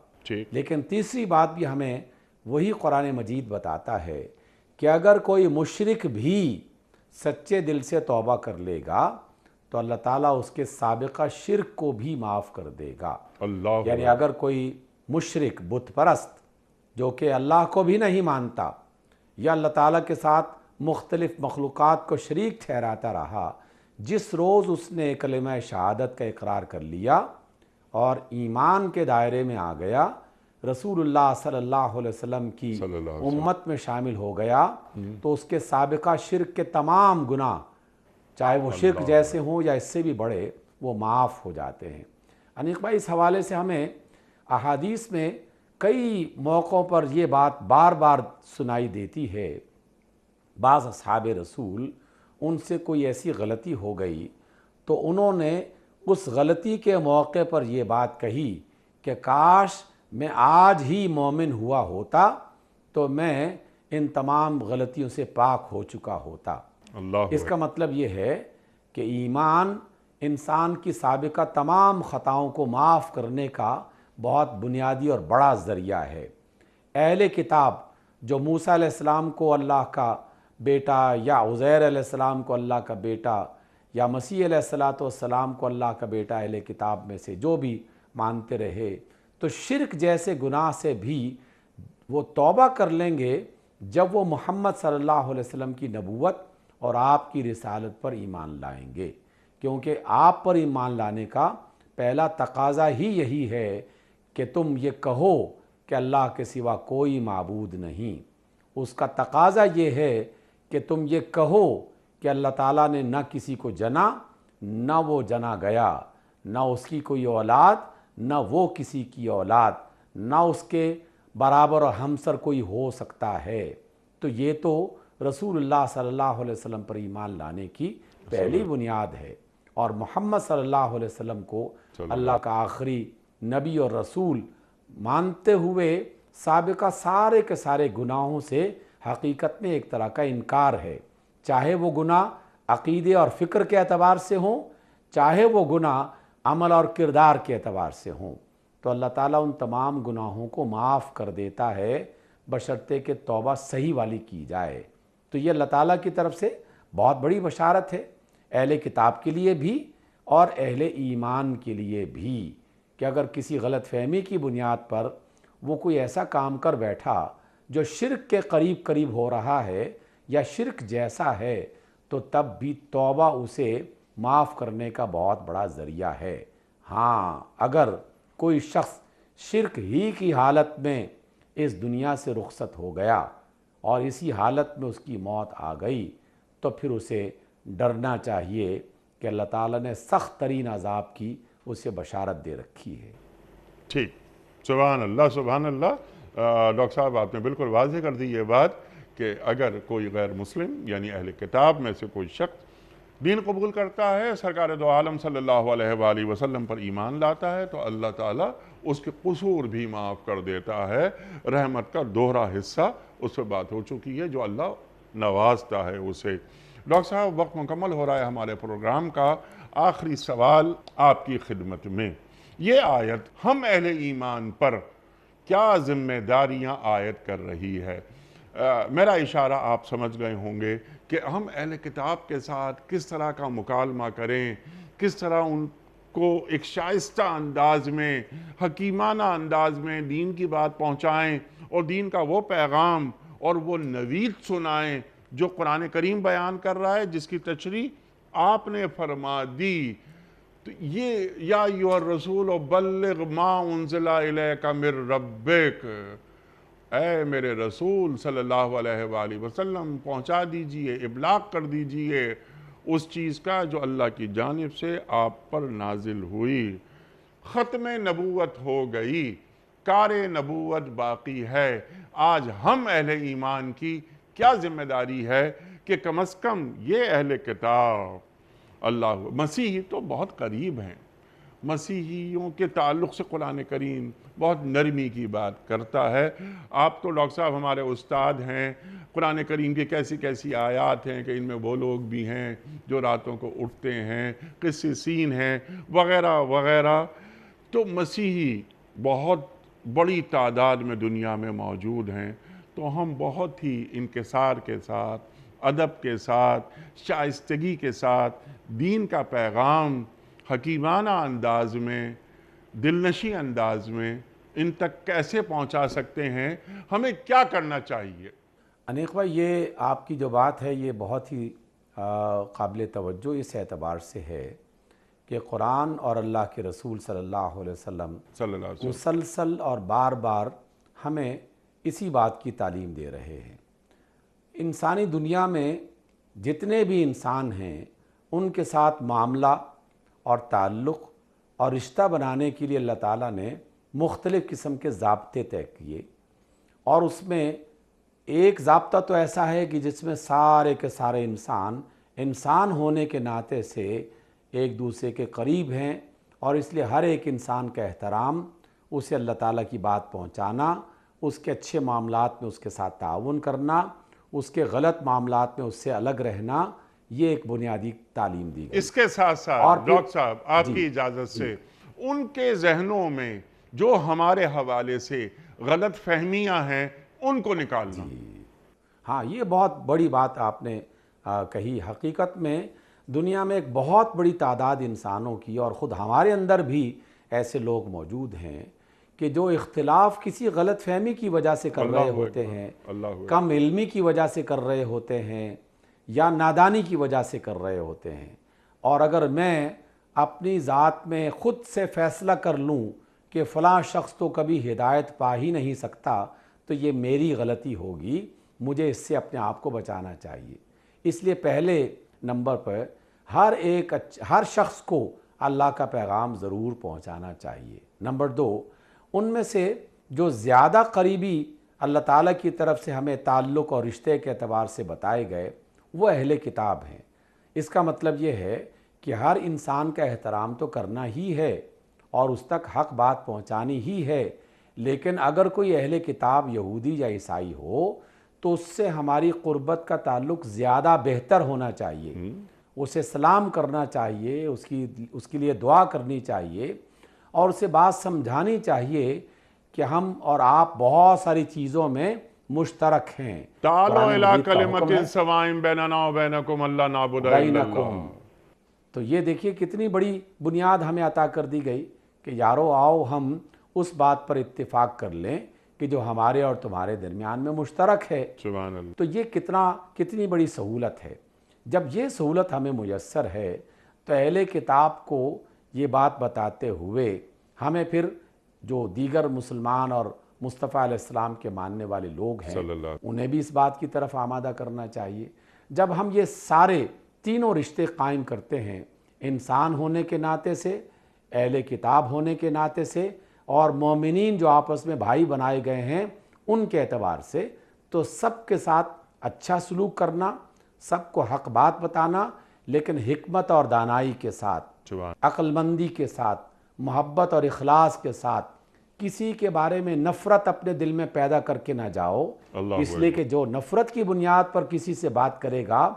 لیکن تیسری بات بھی ہمیں وہی قرآن مجید بتاتا ہے کہ اگر کوئی مشرک بھی سچے دل سے توبہ کر لے گا تو اللہ تعالیٰ اس کے سابقہ شرک کو بھی معاف کر دے گا۔ یعنی اگر کوئی مشرک بت پرست جو کہ اللہ کو بھی نہیں مانتا یا اللہ تعالیٰ کے ساتھ مختلف مخلوقات کو شریک ٹھہراتا رہا، جس روز اس نے کلمہ شہادت کا اقرار کر لیا اور ایمان کے دائرے میں آ گیا، رسول اللہ صلی اللہ علیہ وسلم کی امت میں شامل ہو گیا، تو اس کے سابقہ شرک کے تمام گناہ، چاہے وہ شرک جیسے ہوں یا اس سے بھی بڑے، وہ معاف ہو جاتے ہیں۔ انیق بھائی، اس حوالے سے ہمیں احادیث میں کئی موقعوں پر یہ بات بار بار سنائی دیتی ہے۔ بعض اصحاب رسول، ان سے کوئی ایسی غلطی ہو گئی تو انہوں نے اس غلطی کے موقع پر یہ بات کہی کہ کاش میں آج ہی مومن ہوا ہوتا تو میں ان تمام غلطیوں سے پاک ہو چکا ہوتا۔ اس کا مطلب یہ ہے کہ ایمان انسان کی سابقہ تمام خطاؤں کو معاف کرنے کا بہت بنیادی اور بڑا ذریعہ ہے۔ اہل کتاب جو موسیٰ علیہ السلام کو اللہ کا بیٹا یا عزیر علیہ السلام کو اللہ کا بیٹا یا مسیح علیہ السلام کو اللہ کا بیٹا اہل کتاب میں سے جو بھی مانتے رہے، تو شرک جیسے گناہ سے بھی وہ توبہ کر لیں گے جب وہ محمد صلی اللہ علیہ وسلم کی نبوت اور آپ کی رسالت پر ایمان لائیں گے، کیونکہ آپ پر ایمان لانے کا پہلا تقاضا ہی یہی ہے کہ تم یہ کہو کہ اللہ کے سوا کوئی معبود نہیں۔ اس کا تقاضا یہ ہے کہ تم یہ کہو کہ اللہ تعالیٰ نے نہ کسی کو جنا، نہ وہ جنا گیا، نہ اس کی کوئی اولاد، نہ وہ کسی کی اولاد، نہ اس کے برابر اور ہمسر کوئی ہو سکتا ہے۔ تو یہ تو رسول اللہ صلی اللہ علیہ وسلم پر ایمان لانے کی پہلی بنیاد ہے، اور محمد صلی اللہ علیہ وسلم کو اللہ کا آخری نبی اور رسول مانتے ہوئے سابقہ سارے کے سارے گناہوں سے حقیقت میں ایک طرح کا انکار ہے، چاہے وہ گناہ عقیدے اور فکر کے اعتبار سے ہوں، چاہے وہ گناہ عمل اور کردار کے اعتبار سے ہوں۔ تو اللہ تعالیٰ ان تمام گناہوں کو معاف کر دیتا ہے بشرطے کہ توبہ صحیح والی کی جائے۔ تو یہ اللہ تعالیٰ کی طرف سے بہت بڑی بشارت ہے اہل کتاب کے لیے بھی اور اہل ایمان کے لیے بھی، کہ اگر کسی غلط فہمی کی بنیاد پر وہ کوئی ایسا کام کر بیٹھا جو شرک کے قریب قریب ہو رہا ہے یا شرک جیسا ہے، تو تب بھی توبہ اسے معاف کرنے کا بہت بڑا ذریعہ ہے۔ ہاں، اگر کوئی شخص شرک ہی کی حالت میں اس دنیا سے رخصت ہو گیا اور اسی حالت میں اس کی موت آ گئی، تو پھر اسے ڈرنا چاہیے کہ اللہ تعالیٰ نے سخت ترین عذاب کی اسے بشارت دے رکھی ہے۔ ٹھیک، سبحان اللہ سبحان اللہ۔ ڈاکٹر صاحب آپ نے بالکل واضح کر دی یہ بات کہ اگر کوئی غیر مسلم یعنی اہل کتاب میں سے کوئی شخص دین قبول کرتا ہے، سرکار دو عالم صلی اللہ علیہ وآلہ وسلم پر ایمان لاتا ہے، تو اللہ تعالیٰ اس کے قصور بھی معاف کر دیتا ہے۔ رحمت کا دوہرا حصہ اس پہ بات ہو چکی ہے، جو اللہ نوازتا ہے اسے۔ ڈاکٹر صاحب، وقت مکمل ہو رہا ہے ہمارے پروگرام کا۔ آخری سوال آپ کی خدمت میں، یہ آیت ہم اہل ایمان پر کیا ذمہ داریاں عائد کر رہی ہے؟ میرا اشارہ آپ سمجھ گئے ہوں گے کہ ہم اہل کتاب کے ساتھ کس طرح کا مکالمہ کریں، کس طرح ان کو ایک شائستہ انداز میں، حکیمانہ انداز میں دین کی بات پہنچائیں اور دین کا وہ پیغام اور وہ نوید سنائیں جو قرآن کریم بیان کر رہا ہے، جس کی تشریح آپ نے فرما دی۔ تو یہ یا ایھا الرسول بلغ ما انزل الیک من ربک، اے میرے رسول صلی اللہ علیہ وآلہ وسلم پہنچا دیجئے، ابلاغ کر دیجئے اس چیز کا جو اللہ کی جانب سے آپ پر نازل ہوئی۔ ختم نبوت ہو گئی، کار نبوت باقی ہے۔ آج ہم اہل ایمان کی کیا ذمہ داری ہے کہ کم از کم یہ اہل کتاب، اللہ مسیحی تو بہت قریب ہیں، مسیحیوں کے تعلق سے قرآن کریم بہت نرمی کی بات کرتا ہے۔ آپ تو ڈاکٹر صاحب ہمارے استاد ہیں، قرآن کریم کی کیسی کیسی آیات ہیں کہ ان میں وہ لوگ بھی ہیں جو راتوں کو اٹھتے ہیں، قسیسین ہیں وغیرہ وغیرہ۔ تو مسیحی بہت بڑی تعداد میں دنیا میں موجود ہیں، تو ہم بہت ہی انکسار کے ساتھ، ادب کے ساتھ، شائستگی کے ساتھ دین کا پیغام حکیمانہ انداز میں، دلنشیں انداز میں ان تک کیسے پہنچا سکتے ہیں؟ ہمیں کیا کرنا چاہیے؟ انیق بھائی، یہ آپ کی جو بات ہے یہ بہت ہی قابل توجہ اس اعتبار سے ہے کہ قرآن اور اللہ کے رسول صلی اللہ علیہ وسلم مسلسل اور بار بار ہمیں اسی بات کی تعلیم دے رہے ہیں۔ انسانی دنیا میں جتنے بھی انسان ہیں ان کے ساتھ معاملہ اور تعلق اور رشتہ بنانے کے لیے اللہ تعالیٰ نے مختلف قسم کے ضابطے طے کیے، اور اس میں ایک ضابطہ تو ایسا ہے کہ جس میں سارے کے سارے انسان ہونے کے ناطے سے ایک دوسرے کے قریب ہیں، اور اس لیے ہر ایک انسان کا احترام، اسے اللہ تعالیٰ کی بات پہنچانا، اس کے اچھے معاملات میں اس کے ساتھ تعاون کرنا، اس کے غلط معاملات میں اس سے الگ رہنا، یہ ایک بنیادی تعلیم دی گئی۔ اس کے ساتھ ساتھ ڈاکٹر صاحب آپ کی اجازت سے ان کے ذہنوں میں جو ہمارے حوالے سے غلط فہمیاں ہیں ان کو نکالنا۔ ہاں، یہ بہت بڑی بات آپ نے کہی۔ حقیقت میں دنیا میں ایک بہت بڑی تعداد انسانوں کی، اور خود ہمارے اندر بھی ایسے لوگ موجود ہیں کہ جو اختلاف کسی غلط فہمی کی وجہ سے کر رہے ہوتے ہیں، کم علمی کی وجہ سے کر رہے ہوتے ہیں، یا نادانی کی وجہ سے کر رہے ہوتے ہیں۔ اور اگر میں اپنی ذات میں خود سے فیصلہ کر لوں کہ فلاں شخص تو کبھی ہدایت پا ہی نہیں سکتا، تو یہ میری غلطی ہوگی، مجھے اس سے اپنے آپ کو بچانا چاہیے۔ اس لیے پہلے نمبر پر ہر شخص کو اللہ کا پیغام ضرور پہنچانا چاہیے۔ نمبر 2، ان میں سے جو زیادہ قریبی اللہ تعالیٰ کی طرف سے ہمیں تعلق اور رشتے کے اعتبار سے بتائے گئے وہ اہل کتاب ہیں۔ اس کا مطلب یہ ہے کہ ہر انسان کا احترام تو کرنا ہی ہے اور اس تک حق بات پہنچانی ہی ہے، لیکن اگر کوئی اہل کتاب یہودی یا عیسائی ہو تو اس سے ہماری قربت کا تعلق زیادہ بہتر ہونا چاہیے، اسے سلام کرنا چاہیے، اس کے لیے دعا کرنی چاہیے، اور اسے بات سمجھانی چاہیے کہ ہم اور آپ بہت ساری چیزوں میں مشترک ہیں۔ تعالوا الی کلمۃ سواء بیننا وبینکم الا نعبد الا اللہ۔ تو یہ دیکھیے کتنی بڑی بنیاد ہمیں عطا کر دی گئی کہ یارو آؤ ہم اس بات پر اتفاق کر لیں کہ جو ہمارے اور تمہارے درمیان میں مشترک ہے۔ سبحان اللہ۔ تو یہ کتنی بڑی سہولت ہے۔ جب یہ سہولت ہمیں میسر ہے تو اہل کتاب کو یہ بات بتاتے ہوئے ہمیں پھر جو دیگر مسلمان اور مصطفیٰ علیہ السلام کے ماننے والے لوگ ہیں انہیں بھی اس بات کی طرف آمادہ کرنا چاہیے۔ جب ہم یہ سارے تینوں رشتے قائم کرتے ہیں، انسان ہونے کے ناطے سے، اہل کتاب ہونے کے ناطے سے، اور مومنین جو آپس میں بھائی بنائے گئے ہیں ان کے اعتبار سے، تو سب کے ساتھ اچھا سلوک کرنا، سب کو حق بات بتانا، لیکن حکمت اور دانائی کے ساتھ، عقل مندی کے ساتھ، محبت اور اخلاص کے ساتھ، کسی کے بارے میں نفرت اپنے دل میں پیدا کر کے نہ جاؤ، اللہ اس لیے کہ جو نفرت کی بنیاد پر کسی سے بات کرے گا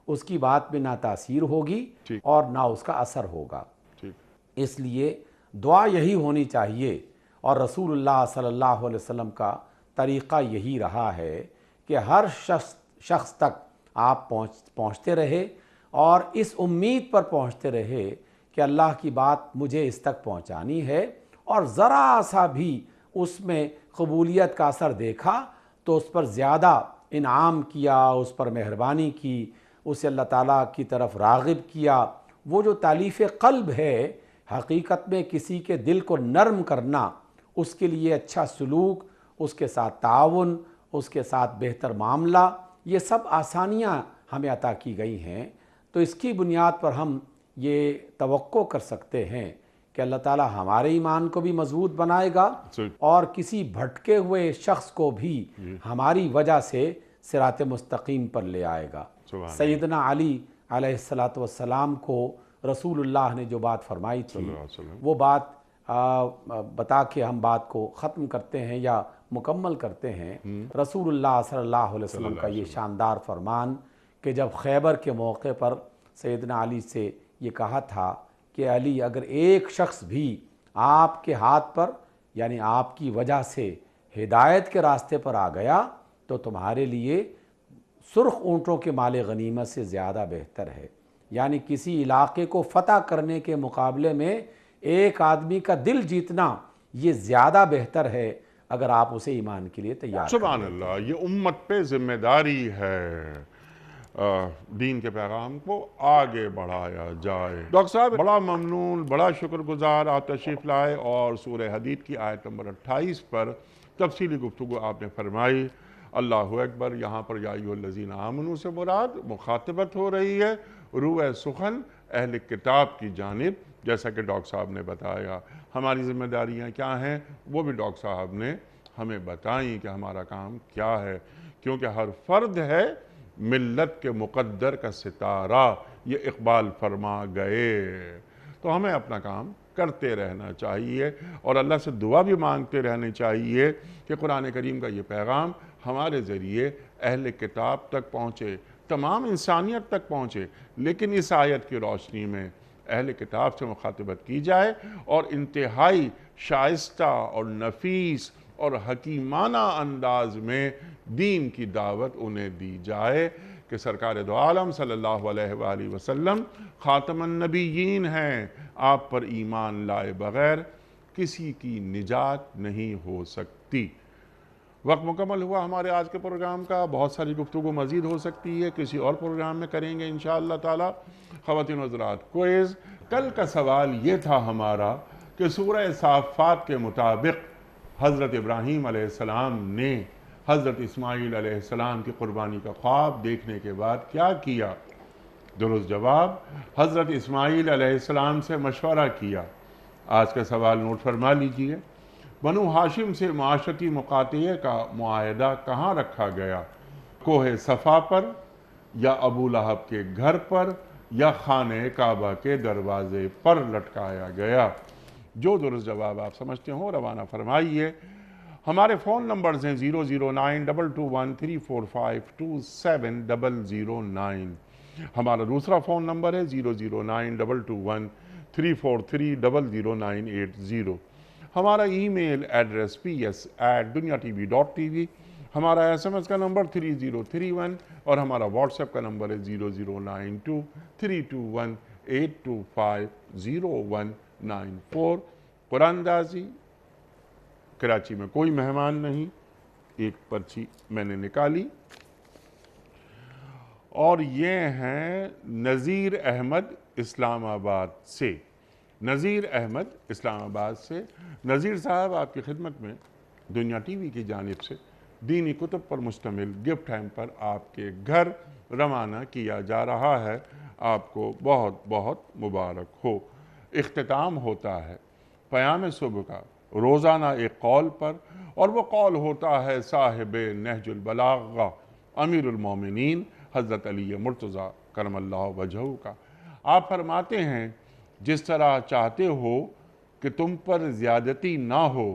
اس کی بات میں نہ تاثیر ہوگی ٹھیک اور نہ اس کا اثر ہوگا۔ ٹھیک اس لیے دعا یہی ہونی چاہیے، اور رسول اللہ صلی اللہ علیہ وسلم کا طریقہ یہی رہا ہے کہ ہر شخص تک آپ پہنچتے رہے اور اس امید پر پہنچتے رہے کہ اللہ کی بات مجھے اس تک پہنچانی ہے، اور ذرا سا بھی اس میں قبولیت کا اثر دیکھا تو اس پر زیادہ انعام کیا، اس پر مہربانی کی، اسے اللہ تعالیٰ کی طرف راغب کیا۔ وہ جو تالیف قلب ہے، حقیقت میں کسی کے دل کو نرم کرنا، اس کے لیے اچھا سلوک، اس کے ساتھ تعاون، اس کے ساتھ بہتر معاملہ، یہ سب آسانیاں ہمیں عطا کی گئی ہیں۔ تو اس کی بنیاد پر ہم یہ توقع کر سکتے ہیں کہ اللہ تعالیٰ ہمارے ایمان کو بھی مضبوط بنائے گا اور کسی بھٹکے ہوئے شخص کو بھی ہماری وجہ سے صراط مستقیم پر لے آئے گا۔ سیدنا علی علیہ السلام کو رسول اللہ نے جو بات فرمائی تھی، وہ بات بتا کے ہم بات کو ختم کرتے ہیں یا مکمل کرتے ہیں۔ رسول اللہ صلی اللہ علیہ وسلم کا یہ شاندار فرمان کہ جب خیبر کے موقع پر سیدنا علی سے یہ کہا تھا کہ علی، اگر ایک شخص بھی آپ کے ہاتھ پر یعنی آپ کی وجہ سے ہدایت کے راستے پر آ گیا تو تمہارے لیے سرخ اونٹوں کے مال غنیمت سے زیادہ بہتر ہے۔ یعنی کسی علاقے کو فتح کرنے کے مقابلے میں ایک آدمی کا دل جیتنا یہ زیادہ بہتر ہے اگر آپ اسے ایمان کے لیے تیار سبحان اللہ، یہ امت پہ ذمہ داری ہے دین کے پیغام کو آگے بڑھایا جائے۔ ڈاکٹر صاحب بڑا ممنون، بڑا شکر گزار، آپ تشریف لائے اور سورہ حدید کی آیت نمبر 28 پر تفصیلی گفتگو آپ نے فرمائی۔ اللہ اکبر۔ یہاں پر یا ایھا الذین آمنوا سے مراد مخاطبت ہو رہی ہے روح سخن اہل کتاب کی جانب، جیسا کہ ڈاکٹر صاحب نے بتایا۔ ہماری ذمہ داریاں کیا ہیں وہ بھی ڈاکٹر صاحب نے ہمیں بتائیں کہ ہمارا کام کیا ہے، کیونکہ ہر فرد ہے ملت کے مقدر کا ستارہ، یہ اقبال فرما گئے۔ تو ہمیں اپنا کام کرتے رہنا چاہیے اور اللہ سے دعا بھی مانگتے رہنے چاہیے کہ قرآن کریم کا یہ پیغام ہمارے ذریعے اہل کتاب تک پہنچے، تمام انسانیت تک پہنچے، لیکن اس آیت کی روشنی میں اہل کتاب سے مخاطبت کی جائے اور انتہائی شائستہ اور نفیس اور حکیمانہ انداز میں دین کی دعوت انہیں دی جائے کہ سرکار دو عالم صلی اللہ علیہ وآلہ وسلم خاتم النبیین ہیں، آپ پر ایمان لائے بغیر کسی کی نجات نہیں ہو سکتی۔ وقت مکمل ہوا ہمارے آج کے پروگرام کا، بہت ساری گفتگو مزید ہو سکتی ہے، کسی اور پروگرام میں کریں گے انشاءاللہ تعالی۔ خواتین و حضرات، کوئز کل کا سوال یہ تھا ہمارا کہ سورہ صافات کے مطابق حضرت ابراہیم علیہ السلام نے حضرت اسماعیل علیہ السلام کی قربانی کا خواب دیکھنے کے بعد کیا کیا؟ درست جواب، حضرت اسماعیل علیہ السلام سے مشورہ کیا۔ آج کا سوال نوٹ فرما لیجئے۔ بنو ہاشم سے معاشرتی مقاطعے کا معاہدہ کہاں رکھا گیا؟ کوہ صفا پر، یا ابو لہب کے گھر پر، یا خانہ کعبہ کے دروازے پر لٹکایا گیا؟ جو درست جواب آپ سمجھتے ہو روانہ فرمائیے۔ ہمارے فون نمبرز ہیں 0092214527009۔ ہمارا دوسرا فون نمبر ہے 009221343000980۔ ہمارا ای میل ایڈریس ps@dunyatv.tv، ہمارا SMS کا نمبر 3031 اور ہمارا واٹس ایپ کا نمبر ہے 009232182509194۔ قرآن اندازی کراچی میں کوئی مہمان نہیں، ایک پرچی میں نے نکالی، اور یہ ہیں نذیر احمد اسلام آباد سے۔ نذیر احمد اسلام آباد سے۔ نذیر صاحب، آپ کی خدمت میں دنیا ٹی وی کی جانب سے دینی کتب پر مشتمل گفٹ ہیمپر آپ کے گھر روانہ کیا جا رہا ہے۔ آپ کو بہت بہت مبارک ہو۔ اختتام ہوتا ہے پیام صبح کا روزانہ ایک قول پر، اور وہ قول ہوتا ہے صاحب نہج البلاغہ امیر المومنین حضرت علی مرتضیٰ کرم اللہ وجہہ کا۔ آپ فرماتے ہیں، جس طرح چاہتے ہو کہ تم پر زیادتی نہ ہو،